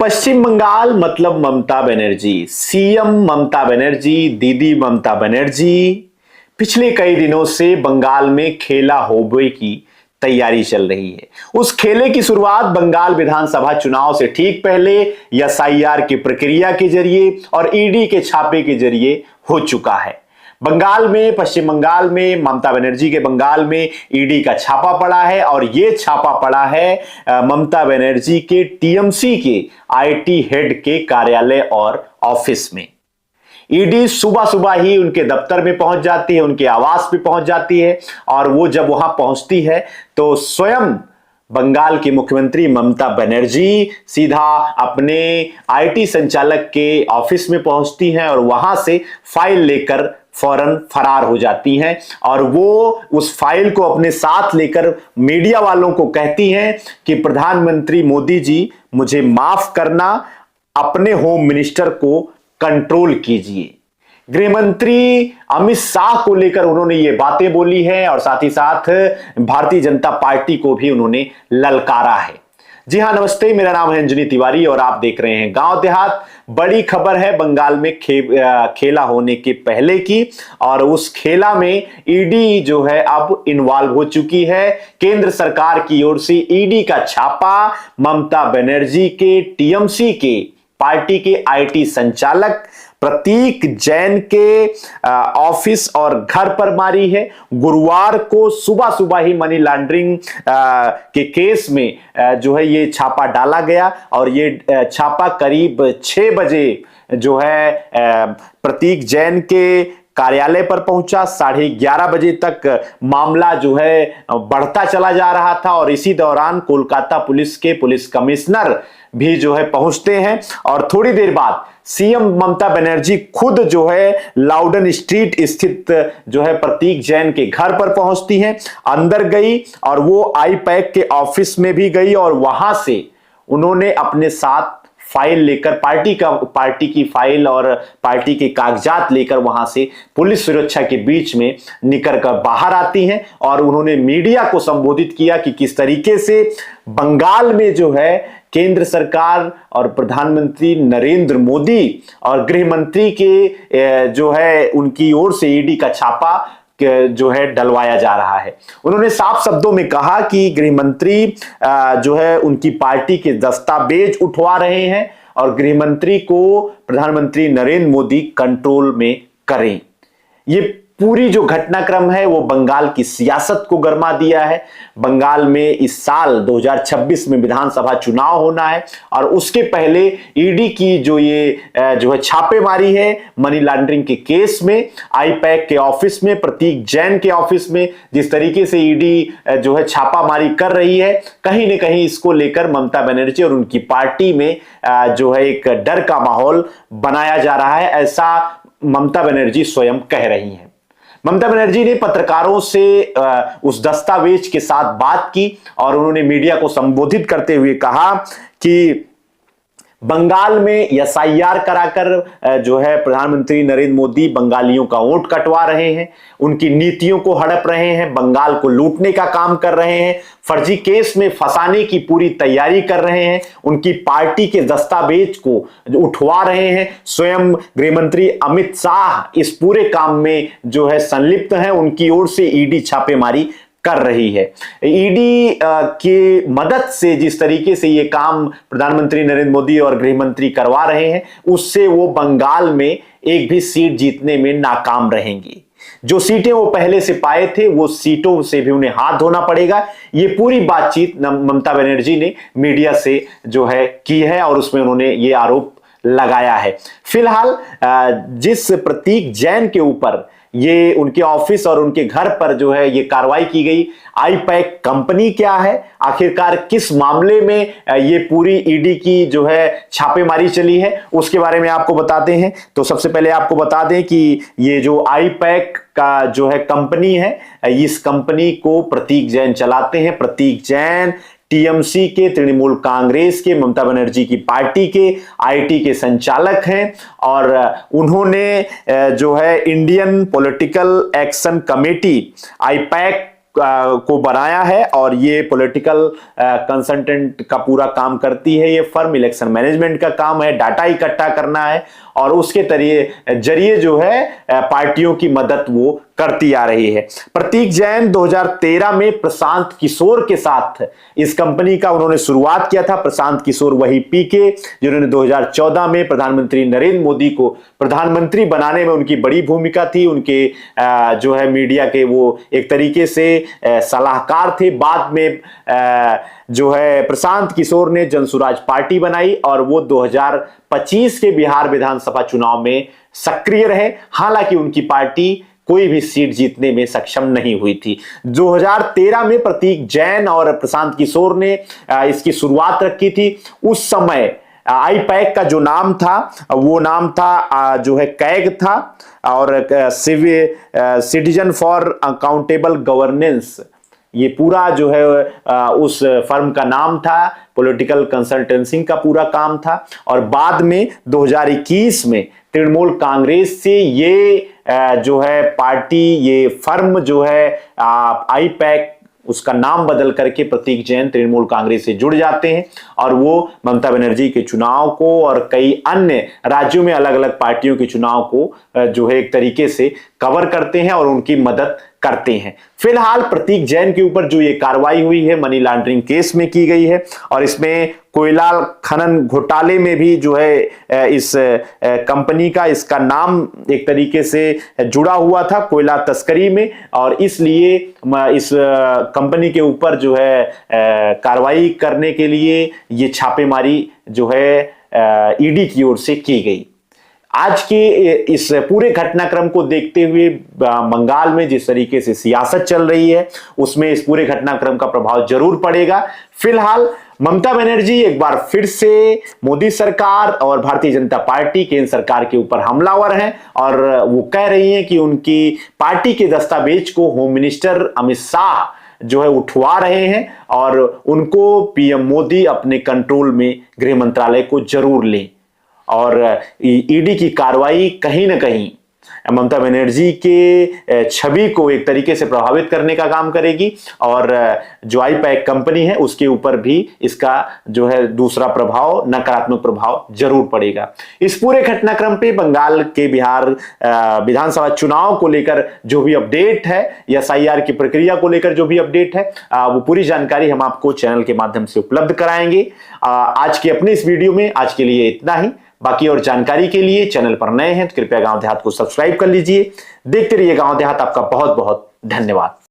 पश्चिम बंगाल मतलब ममता बनर्जी, सीएम ममता बनर्जी, दीदी ममता बनर्जी पिछले कई दिनों से बंगाल में खेला होबे की तैयारी चल रही है। उस खेले की शुरुआत बंगाल विधानसभा चुनाव से ठीक पहले एसआईआर की प्रक्रिया के जरिए और ईडी के छापे के जरिए हो चुका है। बंगाल में, पश्चिम बंगाल में, ममता बनर्जी के बंगाल में ईडी का छापा पड़ा है और यह छापा पड़ा है ममता बनर्जी के टीएमसी के आईटी हेड के कार्यालय और ऑफिस में। ईडी सुबह सुबह ही उनके दफ्तर में पहुंच जाती है, उनके आवास पे पहुंच जाती है और वो जब वहां पहुंचती है तो स्वयं बंगाल की मुख्यमंत्री ममता बनर्जी सीधा अपने आईटी संचालक के ऑफिस में पहुंचती हैं और वहां से फाइल लेकर फौरन फरार हो जाती हैं और वो उस फाइल को अपने साथ लेकर मीडिया वालों को कहती हैं कि प्रधानमंत्री मोदी जी, मुझे माफ करना, अपने होम मिनिस्टर को कंट्रोल कीजिए। गृहमंत्री अमित शाह को लेकर उन्होंने ये बातें बोली है और साथ ही साथ भारतीय जनता पार्टी को भी उन्होंने ललकारा है। जी हां, नमस्ते, मेरा नाम है अंजनी तिवारी और आप देख रहे हैं गांव देहात। बड़ी खबर है बंगाल में खेला होने के पहले की और उस खेला में ईडी जो है अब इन्वॉल्व हो चुकी है। केंद्र सरकार की ओर से ईडी का छापा ममता बनर्जी के टीएमसी के पार्टी के आईटी संचालक प्रतीक जैन के ऑफिस और घर पर मारी है। गुरुवार को सुबह सुबह ही मनी लॉन्ड्रिंग के केस में जो है ये छापा डाला गया और ये छापा करीब 6 बजे जो है प्रतीक जैन के कार्यालय पर पहुंचा। 11:30 बजे तक मामला जो है बढ़ता चला जा रहा था और इसी दौरान कोलकाता पुलिस के पुलिस कमिश्नर भी जो है पहुंचते हैं और थोड़ी देर बाद सीएम ममता बनर्जी खुद जो है लाउडन स्ट्रीट स्थित जो है प्रतीक जैन के घर पर पहुंचती हैं, अंदर गई और वो आईपैक के ऑफिस में भी गई और वहां से उन्होंने अपने साथ फाइल लेकर पार्टी की फाइल और पार्टी के कागजात लेकर वहां से पुलिस सुरक्षा के बीच में निकल कर बाहर आती हैं और उन्होंने मीडिया को संबोधित किया कि किस तरीके से बंगाल में जो है केंद्र सरकार और प्रधानमंत्री नरेंद्र मोदी और गृह मंत्री के जो है उनकी ओर से ईडी का छापा जो है डलवाया जा रहा है। उन्होंने साफ शब्दों में कहा कि गृह मंत्री जो है उनकी पार्टी के दस्तावेज उठवा रहे हैं और गृह मंत्री को प्रधानमंत्री नरेंद्र मोदी कंट्रोल में करें। ये पूरी जो घटनाक्रम है वो बंगाल की सियासत को गरमा दिया है। बंगाल में इस साल 2026 में विधानसभा चुनाव होना है और उसके पहले ईडी की जो है छापेमारी है मनी लॉन्ड्रिंग के केस में, आईपैक के ऑफिस में, प्रतीक जैन के ऑफिस में जिस तरीके से ईडी जो है छापामारी कर रही है, कहीं ना कहीं इसको लेकर ममता बनर्जी और उनकी पार्टी में जो है एक डर का माहौल बनाया जा रहा है, ऐसा ममता बनर्जी स्वयं कह रही हैं। ममता बनर्जी ने पत्रकारों से उस दस्तावेज के साथ बात की और उन्होंने मीडिया को संबोधित करते हुए कहा कि बंगाल में एसआईआर कराकर जो है प्रधानमंत्री नरेंद्र मोदी बंगालियों का वोट कटवा रहे हैं, उनकी नीतियों को हड़प रहे हैं, बंगाल को लूटने का काम कर रहे हैं, फर्जी केस में फंसाने की पूरी तैयारी कर रहे हैं, उनकी पार्टी के दस्तावेज को उठवा रहे हैं। स्वयं गृहमंत्री अमित शाह इस पूरे काम में जो है संलिप्त हैं, उनकी ओर से ईडी छापेमारी कर रही है। ईडी की मदद से जिस तरीके से ये काम प्रधानमंत्री नरेंद्र मोदी और गृह मंत्री करवा रहे हैं, उससे वो बंगाल में एक भी सीट जीतने में नाकाम रहेंगे। जो सीटें वो पहले से पाए थे वो सीटों से भी उन्हें हाथ धोना पड़ेगा। ये पूरी बातचीत ममता बनर्जी ने मीडिया से जो है की है और उसमें उन्होंने ये आरोप लगाया है। फिलहाल जिस प्रतीक जैन के ऊपर ये उनके ऑफिस और उनके घर पर जो है ये कार्रवाई की गई, आईपैक कंपनी क्या है, आखिरकार किस मामले में ये पूरी ईडी की जो है छापेमारी चली है, उसके बारे में आपको बताते हैं। तो सबसे पहले आपको बता दें कि ये जो आईपैक का जो है कंपनी है, इस कंपनी को प्रतीक जैन चलाते हैं। प्रतीक जैन टीएमसी के, तृणमूल कांग्रेस के, ममता बनर्जी की पार्टी के आईटी के संचालक हैं और उन्होंने जो है Indian political action committee IUPAC को बनाया है और ये पॉलिटिकल कंसल्टेंट का पूरा काम करती है। ये फर्म इलेक्शन मैनेजमेंट का काम है, डाटा इकट्ठा करना है और उसके जरिए जो है पार्टियों की मदद वो करती आ रही है। प्रतीक जैन 2013 में प्रशांत किशोर के साथ इस कंपनी का उन्होंने शुरुआत किया था। प्रशांत किशोर वही पीके जिन्होंने 2014 में प्रधानमंत्री नरेंद्र मोदी को प्रधानमंत्री बनाने में उनकी बड़ी भूमिका थी। उनके जो है मीडिया के वो एक तरीके से सलाहकार थे। बाद में जो है प्रशांत किशोर ने जनसुराज पार्टी बनाई और वो 2025 के बिहार विधानसभा चुनाव में सक्रिय रहे। हालांकि उनकी पार्टी कोई भी सीट जीतने में सक्षम नहीं हुई थी। 2013 में प्रतीक जैन और प्रशांत किशोर ने इसकी शुरुआत रखी थी। उस समय आईपैक का जो नाम था वो नाम था जो है कैग था और सिटीजन फॉर अकाउंटेबल गवर्नेंस, ये पूरा जो है उस फर्म का नाम था। पॉलिटिकल कंसल्टेंसी का पूरा काम था और बाद में 2021 में तृणमूल कांग्रेस से ये जो है पार्टी, ये फर्म जो है आईपैक, उसका नाम बदल करके प्रतीक जैन तृणमूल कांग्रेस से जुड़ जाते हैं और वो ममता बनर्जी के चुनाव को और कई अन्य राज्यों में अलग अलग पार्टियों के चुनाव को जो है एक तरीके से कवर करते हैं और उनकी मदद करते हैं। फिलहाल प्रतीक जैन के ऊपर जो ये कार्रवाई हुई है मनी लॉन्ड्रिंग केस में की गई है और इसमें कोयला खनन घोटाले में भी जो है इस कंपनी का, इसका नाम एक तरीके से जुड़ा हुआ था कोयला तस्करी में और इसलिए इस कंपनी के ऊपर जो है कार्रवाई करने के लिए ये छापेमारी जो है ईडी की ओर से की गई। आज के इस पूरे घटनाक्रम को देखते हुए बंगाल में जिस तरीके से सियासत चल रही है उसमें इस पूरे घटनाक्रम का प्रभाव जरूर पड़ेगा। फिलहाल ममता बनर्जी एक बार फिर से मोदी सरकार और भारतीय जनता पार्टी केंद्र सरकार के ऊपर हमलावर हैं और वो कह रही हैं कि उनकी पार्टी के दस्तावेज को होम मिनिस्टर अमित शाह जो है उठवा रहे हैं और उनको पीएम मोदी अपने कंट्रोल में गृह मंत्रालय को जरूर लें और ईडी की कार्रवाई कहीं ना कहीं ममता बनर्जी के छवि को एक तरीके से प्रभावित करने का काम करेगी और जो आईपैक कंपनी है उसके ऊपर भी इसका जो है दूसरा प्रभाव, नकारात्मक प्रभाव जरूर पड़ेगा। इस पूरे घटनाक्रम पे बंगाल के बिहार विधानसभा चुनाव को लेकर जो भी अपडेट है या एसआईआर की प्रक्रिया को लेकर जो भी अपडेट है वो पूरी जानकारी हम आपको चैनल के माध्यम से उपलब्ध कराएंगे। आज के अपने इस वीडियो में आज के लिए इतना ही। बाकी और जानकारी के लिए चैनल पर नए हैं तो कृपया गांव देहात को सब्सक्राइब कर लीजिए। देखते रहिए गांव देहात। आपका बहुत बहुत धन्यवाद।